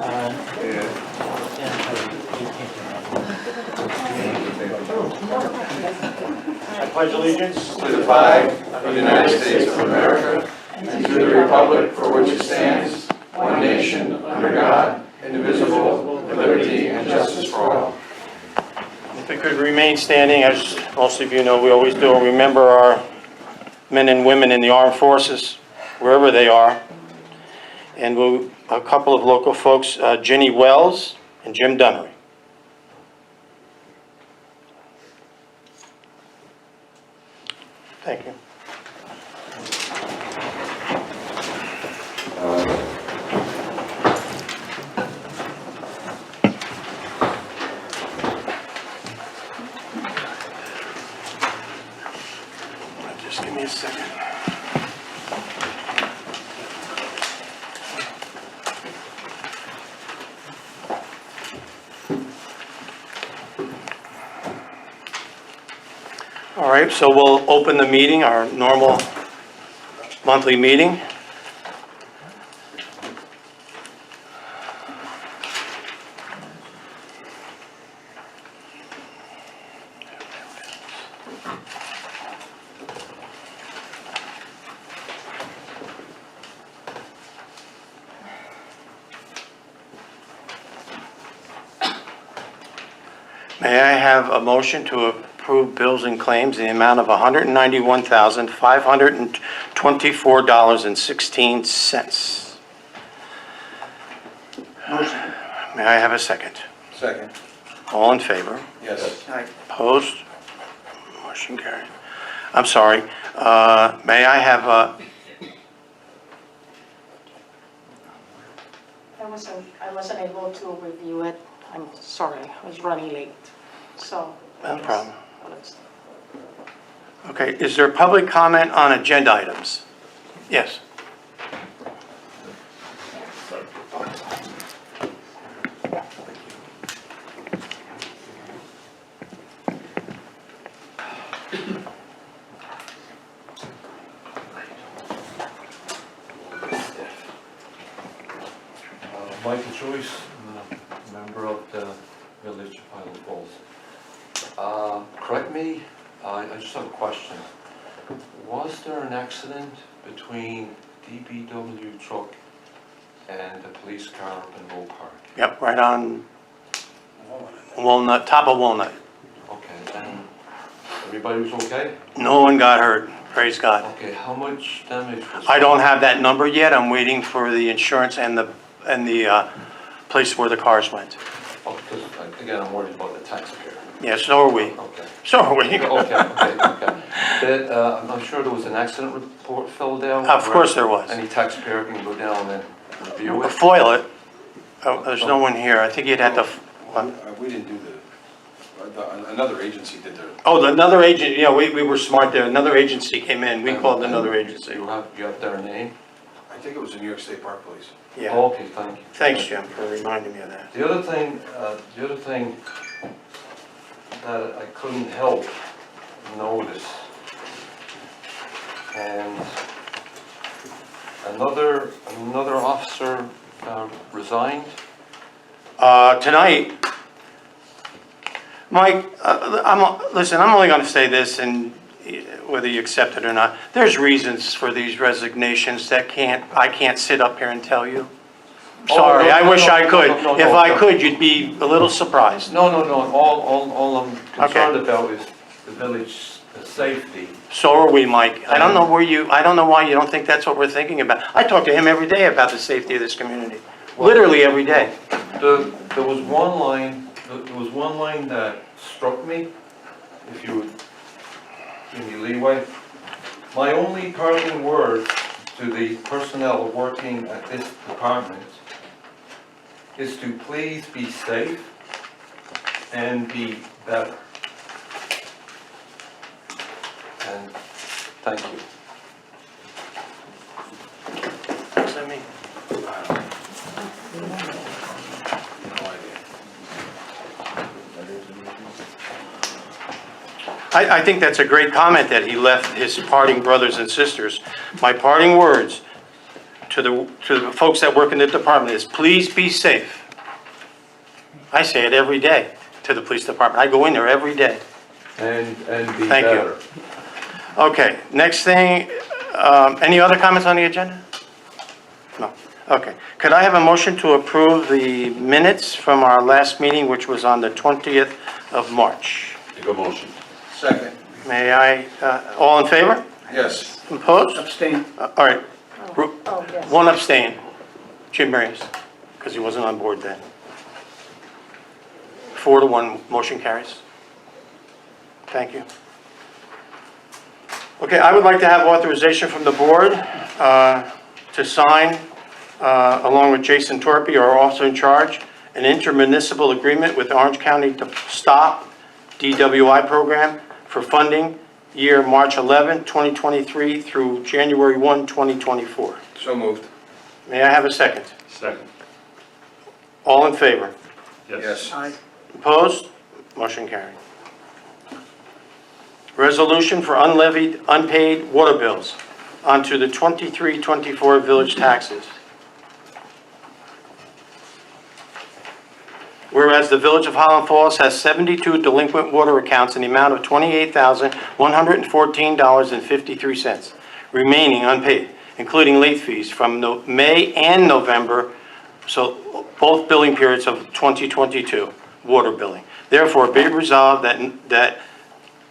I pledge allegiance to the flag of the United States of America and to the republic for which it stands, one nation, under God, indivisible, with liberty and justice for all. If we could remain standing, as most of you know, we always do, remember our men and women in the armed forces, wherever they are. And a couple of local folks, Ginny Wells and Jim Dunnery. Thank you. Just give me a second. All right, so we'll open the meeting, our normal monthly meeting. May I have a motion to approve bills and claims in the amount of $191,524.16? Motion. May I have a second? Second. All in favor? Yes. Opposed? Motion carried. I'm sorry. May I have I wasn't able to review it. I'm sorry, I was running late, so. no problem. Okay, is there public comment on agenda items? Yes. Michael Joyce, member of the Village of Highland Falls. Correct me, I just have a question. Was there an accident between DPW truck and the police car up in Roe Park? Yep, right on Walnut, top of Walnut. Okay, and everybody was okay? No one got hurt, praise God. Okay, how much damage was? I don't have that number yet. I'm waiting for the insurance and the place where the cars went. Oh, because, again, I'm worried about the taxpayer. Yeah, so are we. Okay. So are we. Okay. I'm sure there was an accident report filled out? Of course there was. Any taxpayer can go down and review it? Foil it. Oh, there's no one here. I think you'd have to, We didn't do another agency did the. oh, another agent, yeah, we were smart there. Another agency came in. We called another agency. You have their name? I think it was the New York State Park Police. Yeah. Oh, okay, thank you. Thanks, Jim, for reminding me of that. The other thing that I couldn't help notice, and another officer resigned. Tonight, Mike, listen, I'm only going to say this, and whether you accept it or not, there's reasons for these resignations that I can't sit up here and tell you. Sorry, I wish I could. If I could, you'd be a little surprised. No, all I'm concerned about is the village safety. So are we, Mike. I don't know why you don't think that's what we're thinking about. I talk to him every day about the safety of this community, literally every day. There was one line that struck me, if you would give me leeway. My only parting word to the personnel working at this department is to please be safe and be better. And thank you. What does that mean? I think that's a great comment that he left his parting brothers and sisters. My parting words to the folks that work in the department is, please be safe. I say it every day to the police department. I go in there every day. And be Thank you. better. Okay, next thing, any other comments on the agenda? No. Okay. Could I have a motion to approve the minutes from our last meeting, which was on the 20th of March? Make a motion. Second. May I, all in favor? Yes. Opposed? Abstain. All right, Oh, yes. one abstain, Jim Marius, because he wasn't on board then. 4-1, motion carries. Thank you. Okay, I would like to have authorization from the board to sign, along with Jason Torpy, our officer in charge, an intermunicipal agreement with Orange County to stop DWI program for funding year March 11, 2023 through January 1, 2024. So moved. May I have a second? Second. All in favor? Yes. Aye. Opposed? Motion carried. Resolution for unlevied, unpaid water bills onto the 23-24 village taxes. Whereas the Village of Highland Falls has 72 delinquent water accounts in the amount of $28,114.53 remaining unpaid, including late fees from May and November, so both billing periods of 2022 water billing. Therefore, be it resolved that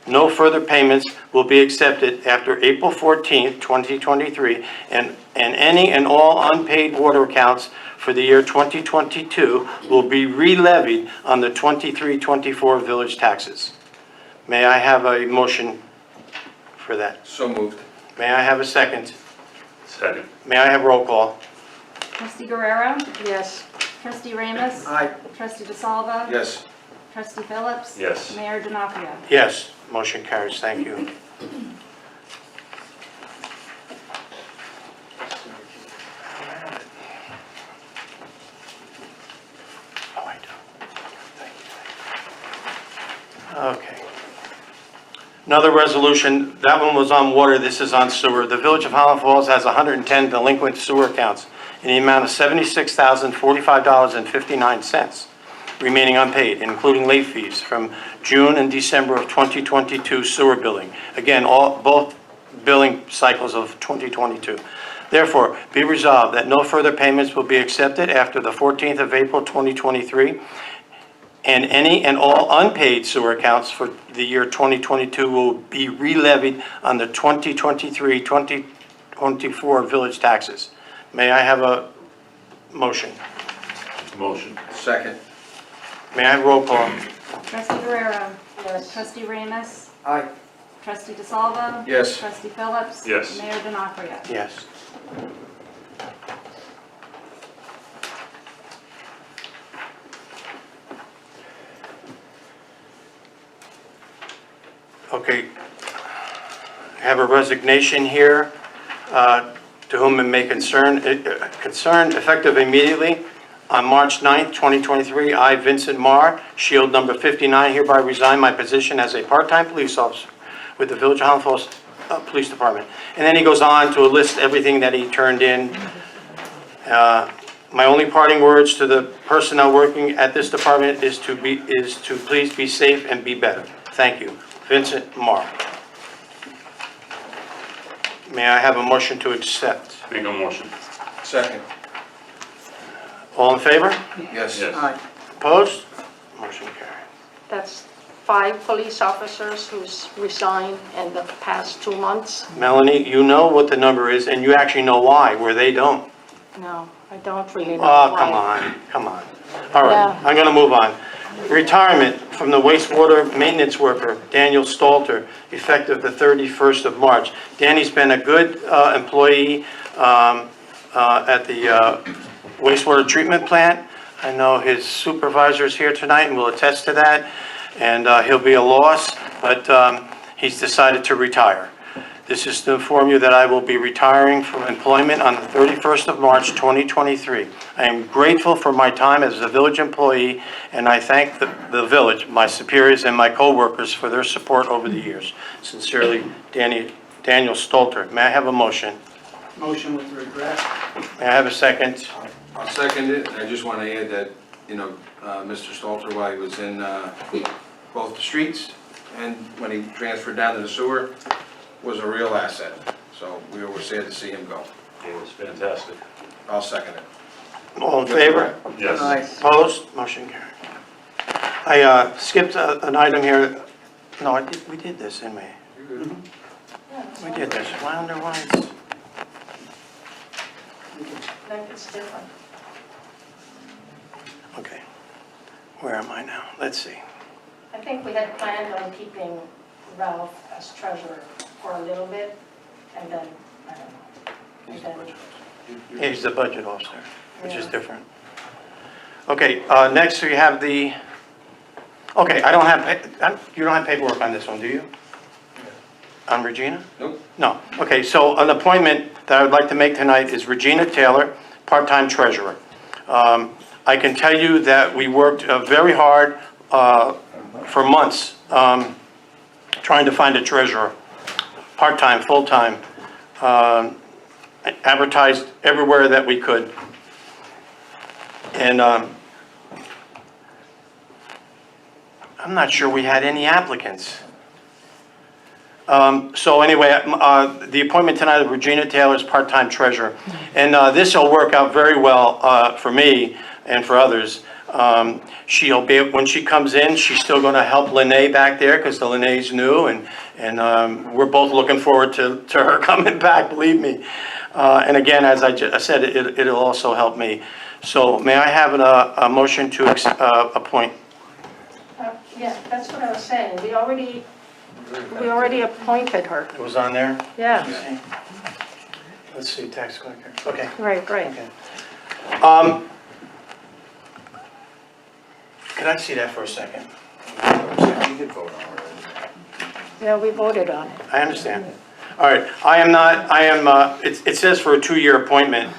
no further payments will be accepted after April 14th, 2023, and any and all unpaid water accounts for the year 2022 will be re-levied on the 23-24 village taxes. May I have a motion for that? So moved. May I have a second? Second. May I have roll call? Trustee Guerrero? Yes. Trustee Ramos? Aye. Trustee DeSalvo? Yes. Trustee Phillips? Yes. Mayor Denokia? Yes, motion carries. Thank you. Oh, I do. Thank you. Okay. Another resolution, that one was on water, this is on sewer. The Village of Highland Falls has 110 delinquent sewer accounts in the amount of $76,045.59 remaining unpaid, including late fees from June and December of 2022 sewer billing. Again, both billing cycles of 2022. Therefore, be resolved that no further payments will be accepted after the 14th of April 2023, and any and all unpaid sewer accounts for the year 2022 will be re-levied on the 2023-2024 village taxes. May I have a motion? Motion. Second. May I have roll call? Trustee Guerrero? Yes. Trustee Ramos? Aye. Trustee DeSalvo? Yes. Trustee Phillips? Yes. Mayor Denokia? Yes. Okay. I have a resignation here, to whom it may concern effective immediately. On March 9th, 2023, I, Vincent Marr, Shield number 59, hereby resign my position as a part-time police officer with the Village of Highland Falls Police Department. And then he goes on to list everything that he turned in. My only parting words to the personnel working at this department is to please be safe and be better. Thank you. Vincent Marr. May I have a motion to accept? Make a motion. Second. All in favor? Yes. Yes. Aye. Opposed? Motion carried. That's 5 police officers who's resigned in the past 2 months. Melanie, you know what the number is, and you actually know why, where they don't. No, I don't really know Oh, why. come on. All right, Yeah. I'm going to move on. Retirement from the wastewater maintenance worker, Daniel Stalter, effective the 31st of March. Danny's been a good employee at the wastewater treatment plant. I know his supervisor is here tonight and will attest to that, and he'll be a loss, but he's decided to retire. This is to inform you that I will be retiring from employment on the 31st of March, 2023. I am grateful for my time as a village employee, and I thank the village, my superiors, and my co-workers for their support over the years. Sincerely, Daniel Stalter. May I have a motion? Motion with regret. May I have a second? I'll second it. I just want to add that, Mr. Stalter, while he was in both the streets and when he transferred down to the sewer, was a real asset. So we were sad to see him go. It was fantastic. I'll second it. All in favor? Yes. Aye. Opposed? Motion carried. I skipped an item here. No, we did this, didn't we? Yeah, it's We not- did this. I wonder why it's... Like it's different. Okay. Where am I now? Let's see. I think we had planned on keeping Ralph as treasurer for a little bit, and then, I don't know. And then, He's the budget officer, which is Yeah. different. Okay, next we have the, okay, I don't have, you don't have paperwork on this one, do you? On Regina? Nope. No. Okay, so an appointment that I would like to make tonight is Regina Taylor, part-time treasurer. I can tell you that we worked very hard for months trying to find a treasurer, part-time, full-time, advertised everywhere that we could. And I'm not sure we had any applicants. So anyway, the appointment tonight of Regina Taylor as part-time treasurer. And this will work out very well for me and for others. She'll be, when she comes in, she's still going to help Lene back there because the Lene's new, and we're both looking forward to her coming back, believe me. And again, as I said, it'll also help me. So may I have a motion to appoint? yeah, that's what I was saying. We already appointed her. It was on there? Yeah, Let's see, tax collector. Okay. right. Okay. Can I see that for a second? You did vote on it. Yeah, we voted on it. I understand. All right, I am, it says for a 2-year appointment.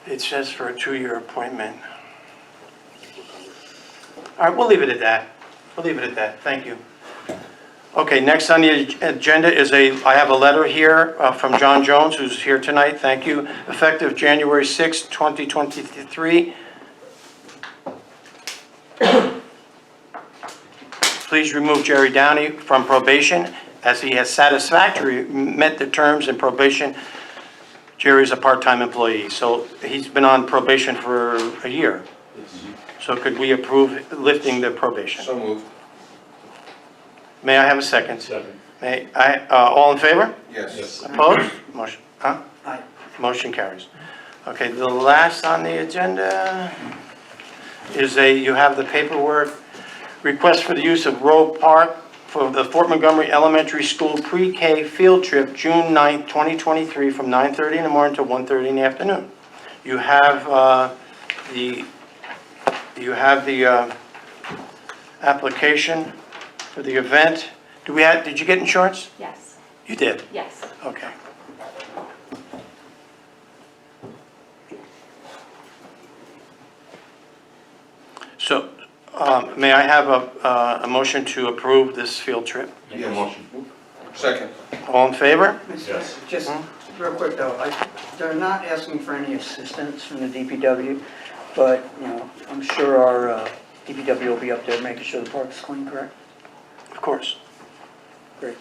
It says for a 2-year appointment. All right, we'll leave it at that. We'll leave it at that, thank you. Okay, next on the agenda is I have a letter here from John Jones, who's here tonight, thank you. Effective January 6, 2023. Please remove Jerry Downey from probation as he has satisfactorily met the terms in probation. Jerry is a part-time employee, so he's been on probation for a year. So could we approve lifting the probation? So moved. May I have a second? Second. May I, all in favor? Yes. Opposed? Motion, huh? Aye. Motion carries. Okay, the last on the agenda is you have the paperwork, request for the use of Roe Park for the Fort Montgomery Elementary School pre-K field trip, June 9th, 2023, from 9:30 in the morning to 1:30 in the afternoon. You have the application for the event. Did you get insurance? Yes, You did? yes. Okay. So, may I have a motion to approve this field trip? Make a motion. Second. All in favor? Yes. Just real quick though, they're not asking for any assistance from the DPW, but, I'm sure our DPW will be up there making sure the park's clean, correct? Of course. Great.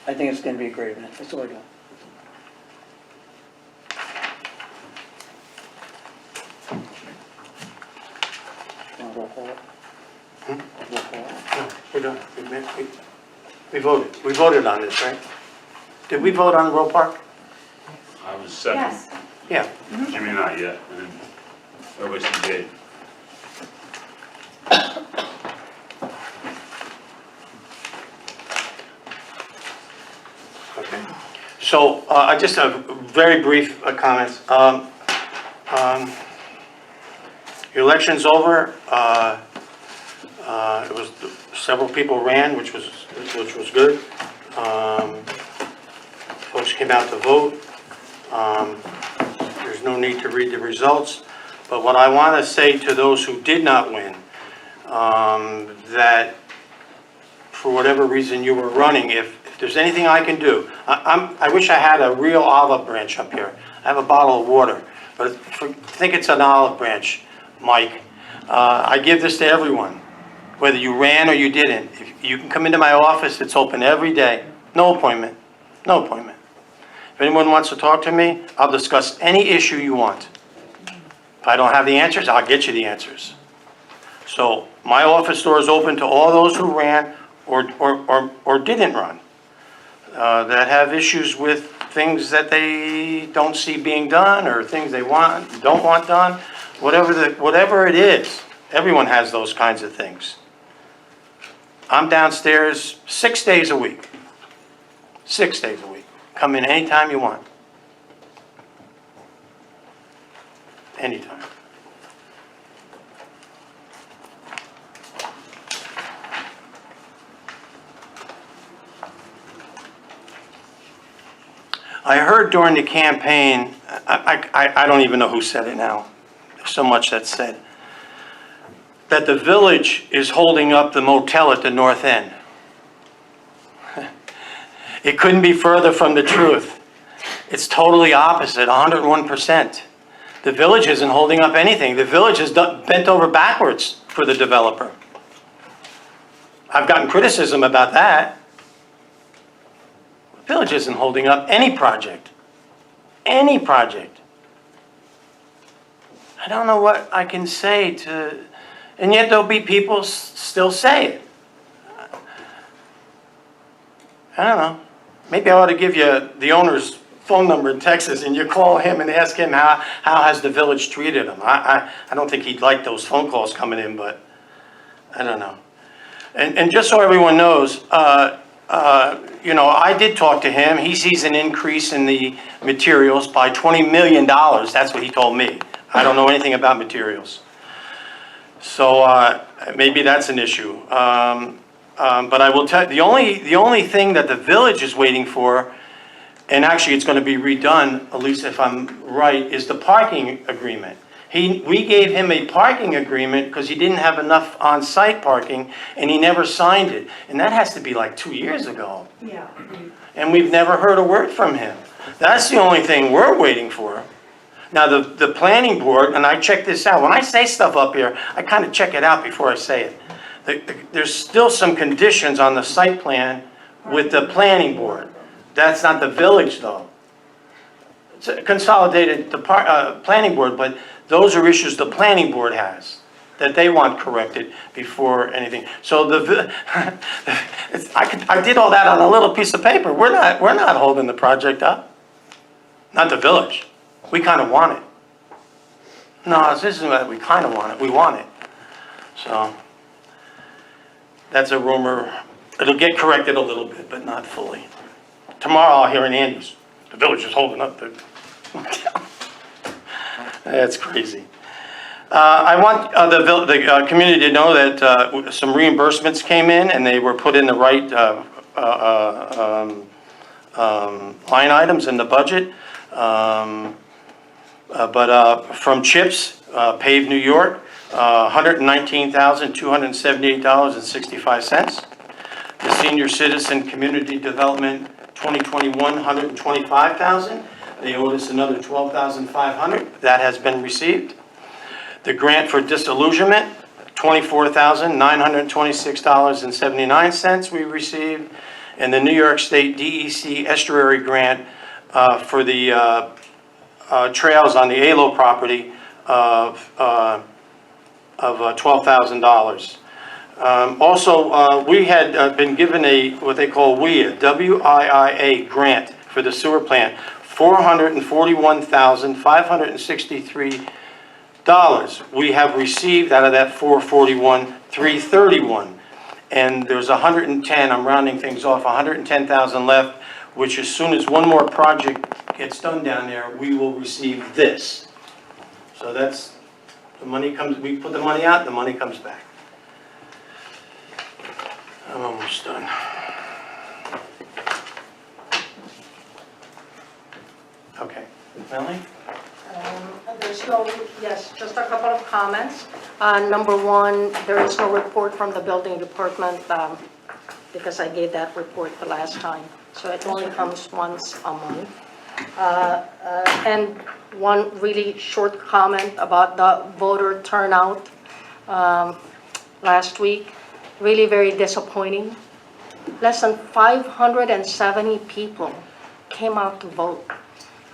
I think it's gonna be a great event, that's all I got. Want to roll call it? Roll call it? No, we're done. We voted. We voted on this, right? Did we vote on Roe Park? I was second. Yes. Yeah. Jimmy not yet, and then everybody said Dave. Okay. So I just have very brief comments. The election's over. It was several people ran, which was good. Folks came out to vote. There's no need to read the results. But what I want to say to those who did not win, that for whatever reason you were running, if If there's anything I can do, I wish I had a real olive branch up here. I have a bottle of water, but think it's an olive branch, Mike. I give this to everyone, whether you ran or you didn't. If you can come into my office, it's open every day. No appointment, no appointment. If anyone wants to talk to me, I'll discuss any issue you want. If I don't have the answers, I'll get you the answers. So my office door is open to all those who ran or didn't run, that have issues with things that they don't see being done or things they don't want done, whatever it is. Everyone has those kinds of things. I'm downstairs 6 days a week. 6 days a week. Come in anytime you want. Anytime. I heard during the campaign, I don't even know who said it now, there's so much that's said, that the village is holding up the motel at the north end. It couldn't be further from the truth. It's totally opposite, 101%. The village isn't holding up anything. The village has bent over backwards for the developer. I've gotten criticism about that. The village isn't holding up any project. Any project. I don't know what I can say to, and yet there'll be people still say it. I don't know. Maybe I ought to give you the owner's phone number in Texas and you call him and ask him how has the village treated him. I don't think he'd like those phone calls coming in, but I don't know. And just so everyone knows, you know, I did talk to him. He sees an increase in the materials by $20 million. That's what he told me. I don't know anything about materials. So maybe that's an issue. But I will tell you, the only thing that the village is waiting for, and actually it's going to be redone, at least if I'm right, is the parking agreement. We gave him a parking agreement because he didn't have enough on-site parking, and he never signed it. And that has to be like 2 years ago. Yeah. And we've never heard a word from him. That's the only thing we're waiting for. Now, the planning board, and I check this out. When I say stuff up here, I kind of check it out before I say it. There's still some conditions on the site plan with the planning board. That's not the village, though. It's a consolidated planning board, but those are issues the planning board has that they want corrected before anything. So I did all that on a little piece of paper. We're not holding the project up. Not the village. We kind of want it. No, this isn't that we kind of want it. We want it. So that's a rumor. It'll get corrected a little bit, but not fully. Tomorrow I'll hear in Andy's, the village is holding up the... That's crazy. I want the community to know that some reimbursements came in and they were put in the right line items in the budget. From CHIPS, Pave New York, $119,278.65. The Senior Citizen Community Development 2021, $125,000. They owed us another $12,500. That has been received. The grant for disillusionment, $24,926.79 we received. And the New York State DEC Estuary Grant for the trails on the ALO property of $12,000. Also, we had been given what they call WIA, W-I-I-A grant for the sewer plant, $441,563. We have received out of that $331,331. And there's 110, I'm rounding things off, 110,000 left, which as soon as one more project gets done down there, we will receive this. So that's, the money comes, we put the money out, the money comes back. I'm almost done. Okay, Melanie? There's no, yes, just a couple of comments. Number one, there is no report from the building department. because I gave that report the last time. So it only comes once a month. And one really short comment about the voter turnout last week, really very disappointing. Less than 570 people came out to vote,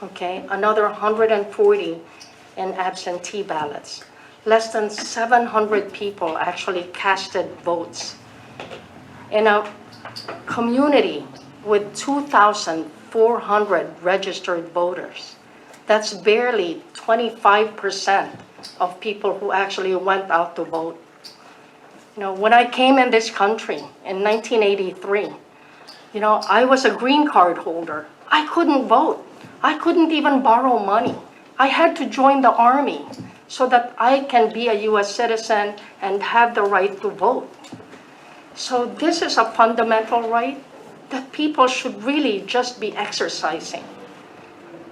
okay? Another 140 in absentee ballots. Less than 700 people actually casted votes. In a community with 2,400 registered voters, that's barely 25% of people who actually went out to vote. You know, when I came in this country in 1983, you know, I was a green card holder. I couldn't vote. I couldn't even borrow money. I had to join the army so that I can be a US citizen and have the right to vote. So this is a fundamental right that people should really just be exercising.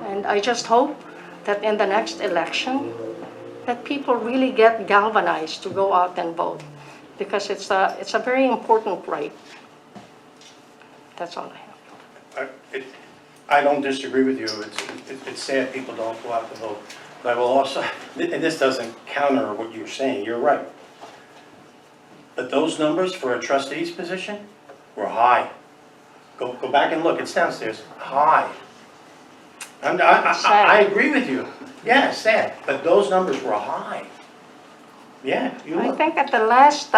And I just hope that in the next election, that people really get galvanized to go out and vote, because it's a very important right. That's all I have. I don't disagree with you. It's sad people don't go out to vote. But I will also, and this doesn't counter what you're saying, you're right. But those numbers for a trustee's position were high. Go back and look, it's downstairs, high. I agree with you. Yeah, it's sad, but those numbers were high. Yeah, you I look. think at the last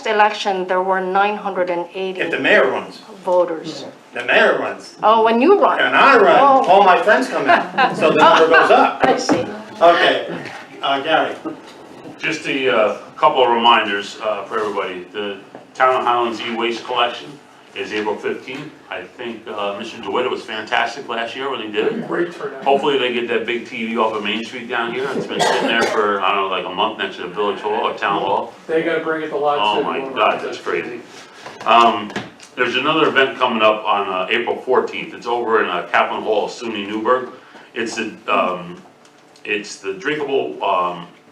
election, there were 980 If the mayor runs, voters. the mayor runs, Oh, when you run. and I run, Oh. all my friends come in, so the number goes up. I see. Okay, Gary. Just a couple of reminders for everybody. The Town of Highlands e-waste collection is April 15th. I think Mr. DeWitt was fantastic last year when he did it. Great turnout. Hopefully they get that big TV off of Main Street down here. It's been sitting there for, I don't know, like a month next to the Village Hall or Town Hall. They gotta bring it to life. Oh soon. my God, that's crazy. There's another event coming up on April 14th. It's over in Kaplan Hall, SUNY Newburgh. It's the drinkable,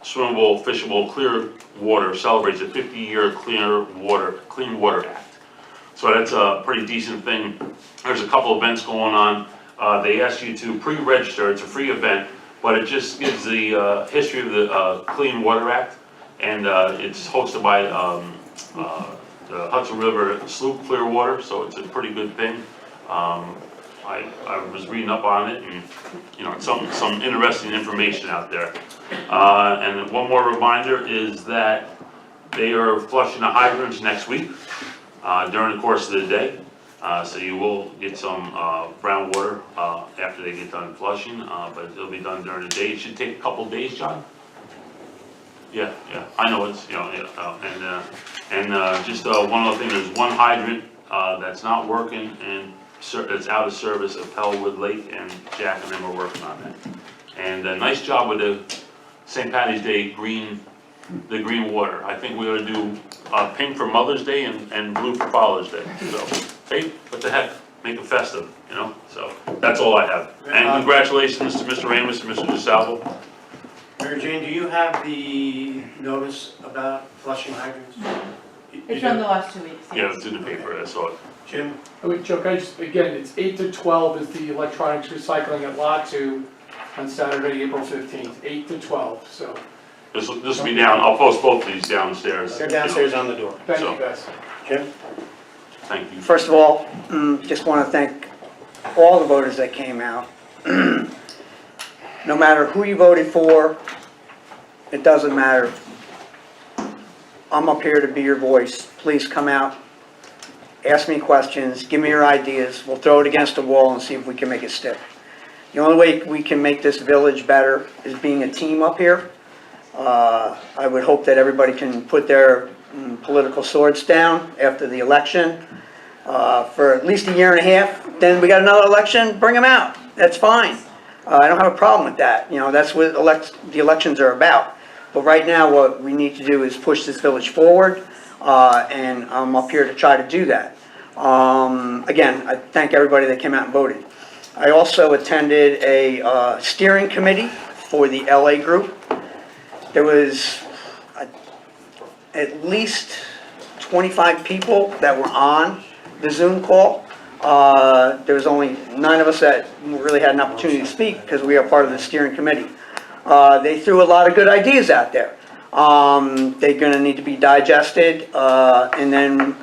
swimmable, fishable, clear water celebrates a 50-year Clean Water Act. So that's a pretty decent thing. There's a couple events going on. They ask you to pre-register. It's a free event, but it just gives the history of the Clean Water Act, and it's hosted by the Hudson River Sloop Clearwater, so it's a pretty good thing. I was reading up on it, and you know, some interesting information out there. And one more reminder is that they are flushing the hydrants next week during the course of the day. So you will get some brown water after they get done flushing, but it'll be done during the day. It should take a couple days, John. Yeah, I know it's, you know, just one other thing, there's one hydrant that's not working, and it's out of service of Pellwood Lake, and Jack and them are working on that. And nice job with the St. Patty's Day the green water. I think we ought to do pink for Mother's Day and blue for Father's Day. So, hey, what the heck, make it festive, you know? So, that's all I have. And congratulations to Mr. Ramos and Mr. DeSalvo. Mary Jane, do you have the notice about flushing hydrants? It's from the last 2 weeks. Yeah, it's in the paper, I saw it. Jim? Wait, Chuck, again, it's 8 to 12 is the electronics recycling at Lot 2 on Saturday, April 15th, 8 to 12, so, This will be down, I'll post both of these downstairs. They're downstairs on the door. thank So- you guys. Jim? Thank you. First of all, just want to thank all the voters that came out. No matter who you voted for, it doesn't matter. I'm up here to be your voice. Please come out, ask me questions, give me your ideas. We'll throw it against the wall and see if we can make it stick. The only way we can make this village better is being a team up here. I would hope that everybody can put their political swords down after the election for at least a year and a half. Then we got another election, bring them out. That's fine. I don't have a problem with that. You know, that's what the elections are about. But right now, what we need to do is push this village forward, and I'm up here to try to do that. Again, I thank everybody that came out and voted. I also attended a steering committee for the LA group. There was at least 25 people that were on the Zoom call. There was only 9 of us that really had an opportunity to speak because we are part of the steering committee. They threw a lot of good ideas out there. They're going to need to be digested, and then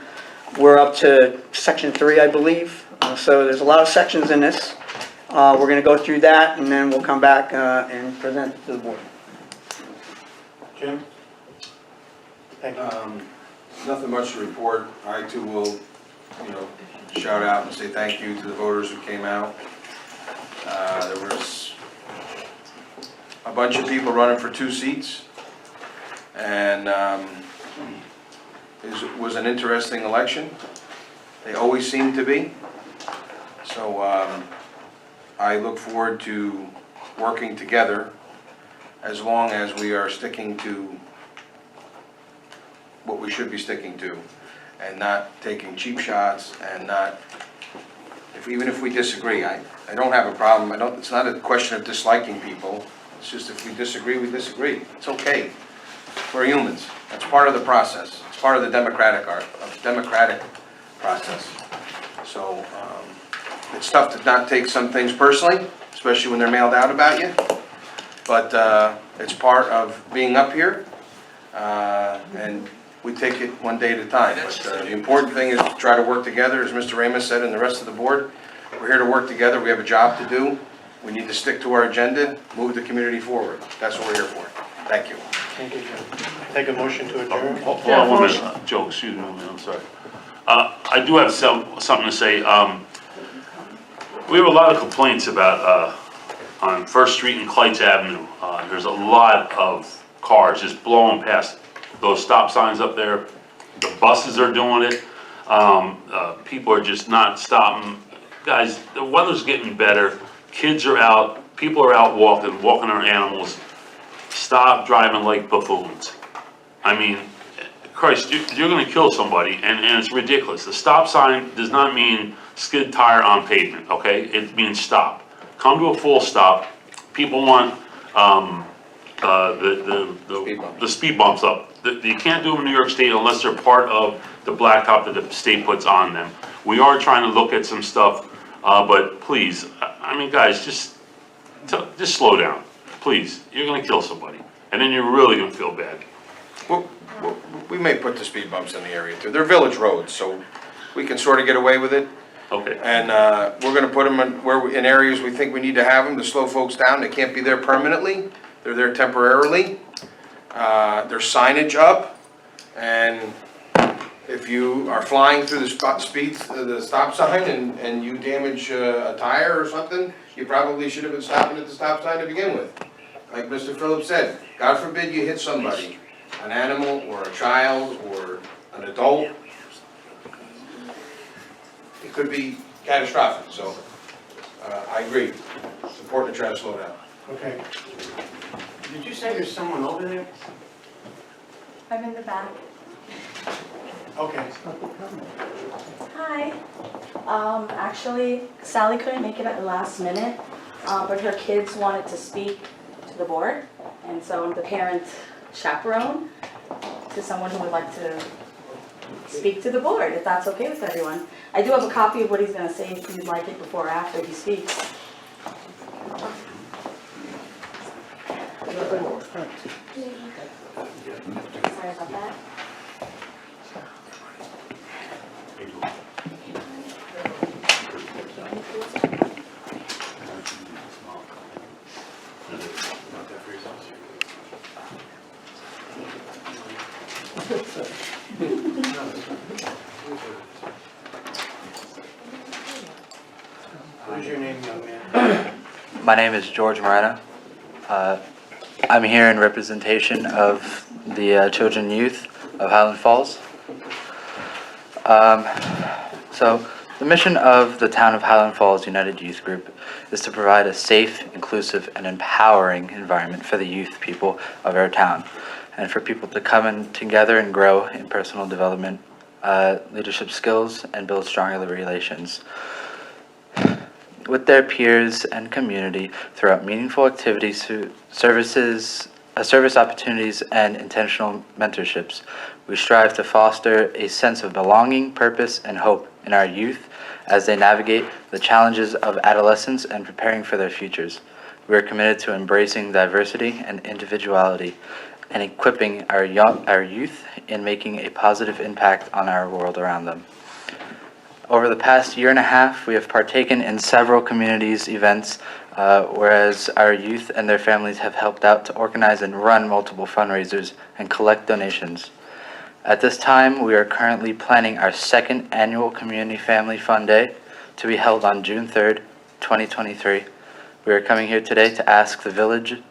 we're up to section 3, I believe. So there's a lot of sections in this. We're going to go through that, and then we'll come back and present it to the board. Jim? Thank you. Nothing much to report. I too will, shout out and say thank you to the voters who came out. There was a bunch of people running for 2 seats, and it was an interesting election. They always seem to be. So I look forward to working together as long as we are sticking to what we should be sticking to, and not taking cheap shots, and not, even if we disagree, I don't have a problem. It's not a question of disliking people. It's just if we disagree, we disagree. It's okay. We're humans. That's part of the process. It's part of the democratic process. So it's tough to not take some things personally, especially when they're mailed out about you. But it's part of being up here, and we take it one day at a time. But the important thing is to try to work together, as Mr. Ramos said, and the rest of the board. We're here to work together. We have a job to do. We need to stick to our agenda, move the community forward. That's what we're here for. Thank you. Thank you, Jim. Take a motion to adjourn. Hold on 1 minute, Joe, excuse me, I'm sorry. I do have something to say. We have a lot of complaints about, on First Street and Clytes Avenue. There's a lot of cars just blowing past those stop signs up there. The buses are doing it. People are just not stopping. Guys, the weather's getting better. Kids are out, people are out walking their animals. Stop driving like buffoons. I mean, Christ, you're gonna kill somebody, and it's ridiculous. The stop sign does not mean skid tire on pavement, okay? It means stop. Come to a full stop. People want, the speed bumps up. You can't do them in New York State unless they're part of the blacktop that the state puts on them. We are trying to look at some stuff, but please, I mean, guys, just slow down, please. You're gonna kill somebody, and then you're really gonna feel bad. Well, we may put the speed bumps in the area too. They're village roads, so we can sort of get away with it. Okay. And we're gonna put them in areas we think we need to have them to slow folks down. They can't be there permanently. They're there temporarily. There's signage up, and if you are flying through the stop sign and you damage a tire or something, you probably should have been stopping at the stop sign to begin with. Like Mr. Phillips said, God forbid you hit somebody, an animal or a child or an adult. It could be catastrophic, so I agree. It's important to try to slow down. Okay. Did you say there's someone over there? I'm in the back. Okay. Hi. Actually, Sally couldn't make it at the last minute, but her kids wanted to speak to the board, and so I'm the parent chaperone to someone who would like to speak to the board, if that's okay with everyone. I do have a copy of what he's gonna say if you'd like it before or after he speaks. Sorry about that. What is your name, young man? My name is George Moreno. I'm here in representation of the children and youth of Highland Falls. So the mission of the Town of Highland Falls United Youth Group is to provide a safe, inclusive, and empowering environment for the youth people of our town, and for people to come in together and grow in personal development, leadership skills, and build stronger relations with their peers and community throughout meaningful activities, service opportunities, and intentional mentorships We strive to foster a sense of belonging, purpose, and hope in our youth as they navigate the challenges of adolescence and preparing for their futures. We are committed to embracing diversity and individuality and equipping our youth in making a positive impact on our world around them. Over the past year and a half, we have partaken in several communities events, whereas our youth and their families have helped out to organize and run multiple fundraisers and collect donations. At this time, we are currently planning our second annual Community Family Fun Day to be held on June 3rd, 2023. We are coming here today to ask the village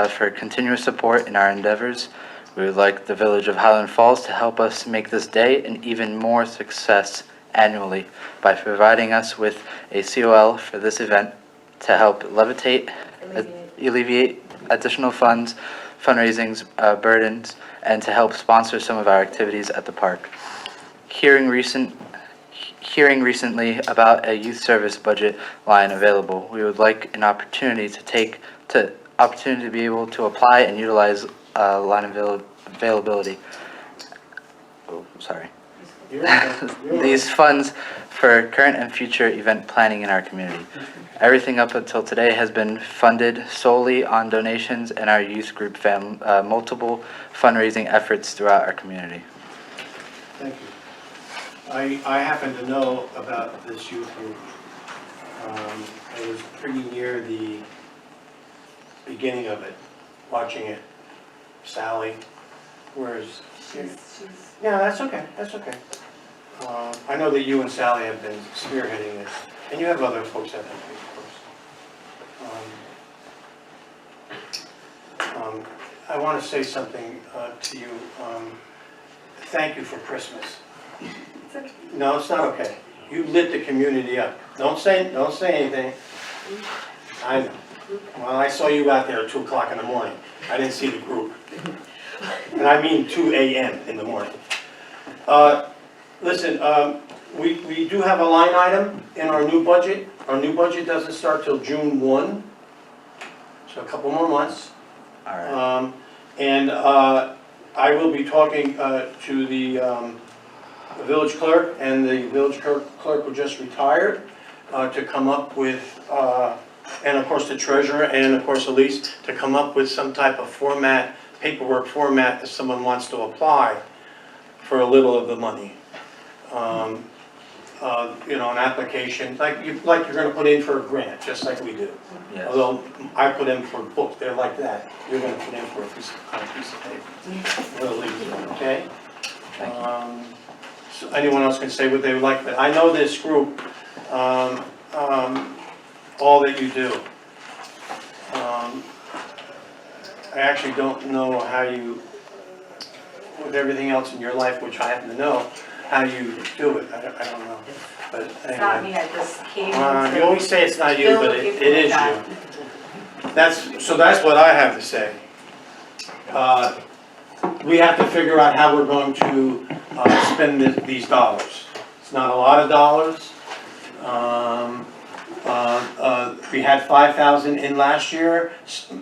for continuous support in our endeavors. We would like the village of Highland Falls to help us make this day an even more success annually by providing us with a COL for this event to help alleviate additional fundraising burdens, and to help sponsor some of our activities at the park. Hearing recently about a youth service budget line available, we would like an opportunity to be able to apply and utilize line availability. Oh, sorry. These funds for current and future event planning in our community. Everything up until today has been funded solely on donations and our youth group multiple fundraising efforts throughout our community. Thank you. I happen to know about this youth group. I was pretty near the beginning of it, watching it. Sally, where's? Yeah, that's okay, that's okay. I know that you and Sally have been spearheading this, and you have other folks that have, of course. I want to say something to you. Thank you for Christmas. No, it's not okay. You lit the community up. Don't say anything. I know. Well, I saw you out there at 2 o'clock in the morning. I didn't see the group. And I mean 2 a.m. in the morning. Listen, we do have a line item in our new budget. Our new budget doesn't start till June 1, so a couple more months. All right. And I will be talking to the village clerk, and the village clerk who just retired, to come up with, and of course the treasurer, and of course Elise, to come up with some type of format, paperwork format, if someone wants to apply for a little of the money. You know, an application, like you're going to put in for a grant, just like we do. Yes. Although I put in for a book, they're like that. You're going to put in for a piece of paper. Little league, okay? Thank you. So anyone else can say what they would like, but I know this group, all that you do. I actually don't know how you, with everything else in your life, which I happen to know, how you do it. I don't know. But It's not anyway. me, I just came. You always say it's not you, Still but looking it for is that. you. That's what I have to say. We have to figure out how we're going to spend these dollars. It's not a lot of dollars. We had 5,000 in last year,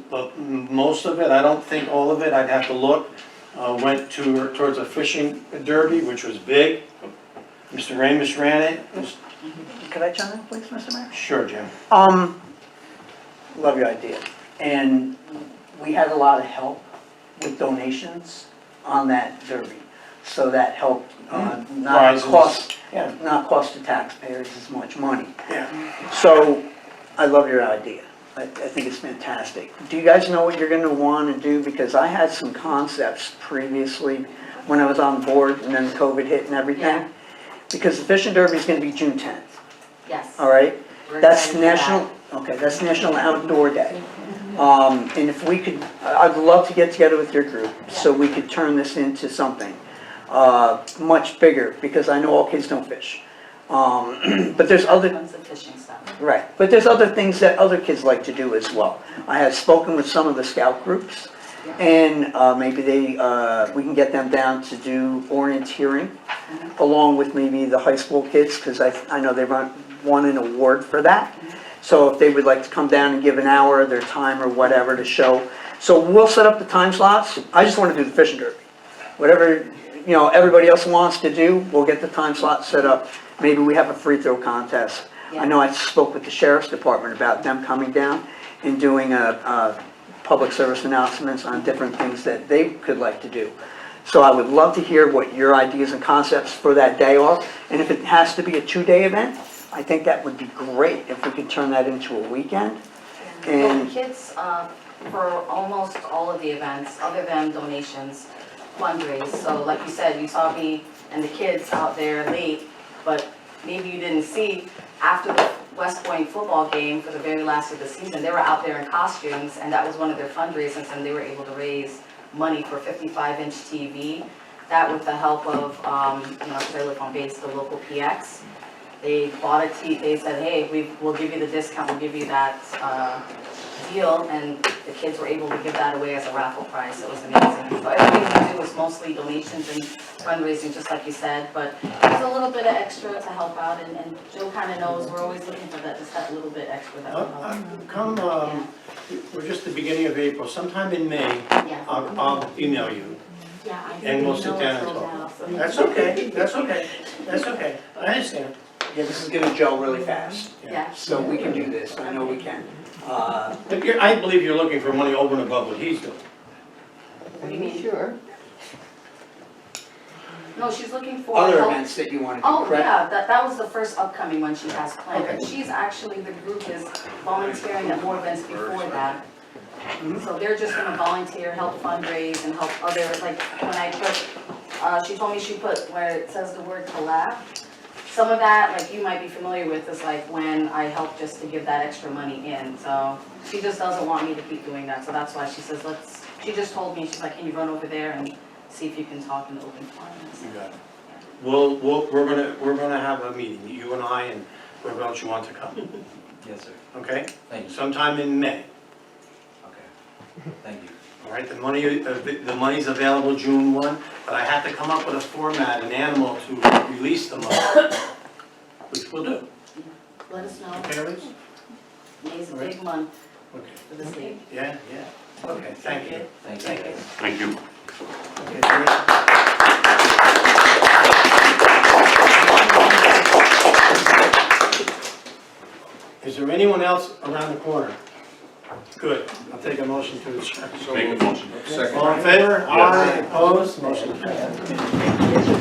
but most of it, I don't think all of it, I'd have to look, went towards a fishing derby, which was big. Mr. Ramus ran it. Could I chime in, please, Mr. Mayor? Sure, Jim. Love your idea. And we had a lot of help with donations on that derby. So that helped not Prizes. cost Yeah. the taxpayers as much money. Yeah. So I love your idea. I think it's fantastic. Do you guys know what you're going to want to do? Because I had some concepts previously when I was on board, and then COVID hit and everything. Yeah. Because the fishing derby is going to be June 10th. Yes. All right? We're That's excited for that. National, okay, that's National Outdoor Day. And if we could, I'd love to get together with your group so we could turn this into something much bigger, because I know all kids don't fish. But there's other, Tons of fishing stuff. right, but there's other things that other kids like to do as well. I have spoken with some of the scout groups, and maybe we can get them down to do orienteering, along with maybe the high school kids, because I know they won an award for that. So if they would like to come down and give an hour of their time or whatever to show. So we'll set up the time slots. I just want to do the fishing derby. Whatever you know, everybody else wants to do, we'll get the time slot set up. Maybe we have a free throw contest. I know I spoke with the sheriff's department about them coming down and doing public service announcements on different things that they could like to do. So I would love to hear what your ideas and concepts for that day are. And if it has to be a 2-day event, I think that would be great if we could turn that into a weekend. Well, And the kids, for almost all of the events, other than donations, fundraise. So like you said, you saw me and the kids out there late, but maybe you didn't see, after the West Point football game for the very last of the season, they were out there in costumes, and that was one of their fundraisers, and they were able to raise money for 55-inch TV. That with the help of, you know, because I live on base, the local PX. They bought they said, hey, we'll give you the discount, we'll give you that deal, and the kids were able to give that away as a raffle prize. It was amazing. So everything we did was mostly donations and fundraising, just like you said, but there's a little bit of extra to help out, and Joe kind of knows we're always looking for that, just that little bit extra that will help. We're just the beginning of April, sometime in May, Yeah. I'll email you. Yeah, I And didn't we'll even sit know down and until talk. now, so- That's okay, that's okay, that's okay, I understand. yeah, this is gonna gel really fast. Yeah. So we can do this, I know we can. But I believe you're looking for money over and above what he's doing. What do you mean? Sure. No, she's looking for Other help. events that you want to do, Oh, correct? yeah, that was the first upcoming one she has planned. Okay. And she's actually, the group is volunteering at more events before that. So they're just gonna volunteer, help fundraise and help other, like, when I put, she told me she put where it says the word collab. Some of that, like you might be familiar with, is like when I help just to give that extra money in. So she just doesn't want me to keep doing that, so that's why she says, she just told me, she's like, can you run over there and see if you can talk in the open forum? And I said, You got it. We're gonna have a meeting, you and I, and whoever else you want to come, Yes, sir. okay? Thank you. Sometime in May, Okay. Thank you. all right? The money's available June 1, but I have to come up with a format, an animal to release the money, which we'll do, Let us know. okay, Elise? May's a big month Okay, for the state. yeah, okay, thank you. Thank you. Thank you. Thank you. Okay, Teresa? Is there anyone else around the corner? Good, I'll take a motion to adjourn. Make a motion. Second. All in favor? Yes. Aye, opposed, motion carries.